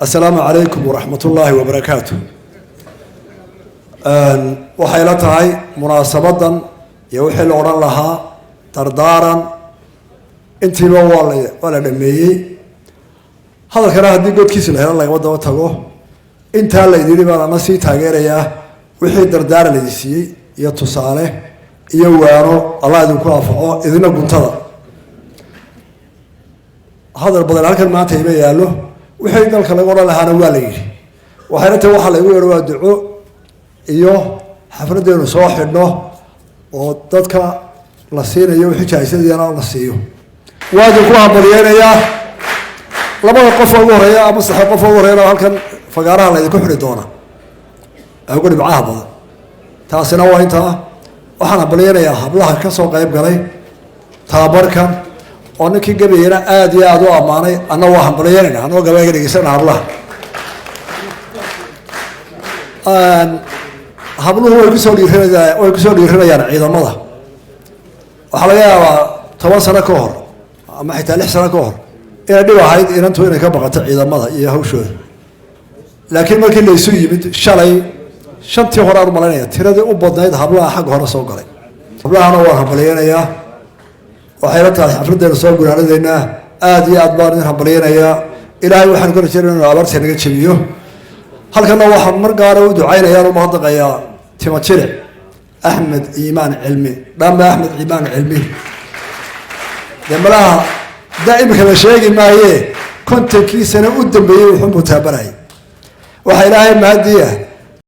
السلام عليكم ورحمة الله وبركاته. waxay la tahay munaasabadan iyo wixii la oran lahaa dardaaran intiiba waa la dhameeyay hadalkana haddii godkiisa la helo laga daba tago intaa la yidhi baan ana sii taageerayaa wixii dardaaran la siiyay iyo tusaale iyo waano Allah idinku anfaco idina guntada hadal badan halkan maanta ima yaalo wixii dalka laga oran lahaana waa la yidhi waxayna tahay waxa lagu yeero waa duco iyo xafladeenu soo xidhno oo dadka la siinayo wixii jaahisadiyana la siiyo waadu ku hambalyeynaya labada qof ugu horeeya ama sax qof ugu horeeya halkan fagaaraha la idinku xidhi doona ugu dhibcaha badan taasina waa inta waxaan hambalyeynayaa hablaha ka soo qayb galay tababarkan oo ninkii gabayna aad iyo aad u amaanay anna waa hambalyeynayna anoo gabayga dhigeysana hablaha habluhu way ku soo dhiiranayaan ciidamada waxa laga yaabaa 10 sano ka hor ama xitaa 6 sano ka hor inay dhib ahayd inantu inay ka baqato ciidamada iyo hawshooda laakiin markii la isu yimid shalay shantii hore aan malaynaya tiradii u badnayd hablaha xag hore soo galay hablahana waa hambalyeynaya waxay la tahay xafladeena soo guraanadeena aad iyo aad baan hambalyeynaya ilaahay waxaan ku rajaynayaa inuu abaarta naga jabiyo halkana waxaan mar gaar ah u ducaynayaa oo mahadnaqayaa timajire Ahmed Iimaan Cilmi dhamma Ahmed Iimaan Cilmi damalaha daaima kala sheegi maaye kontankii sano u dambeeyay wuxuu mutaabaray waxa ilaahay mahadiya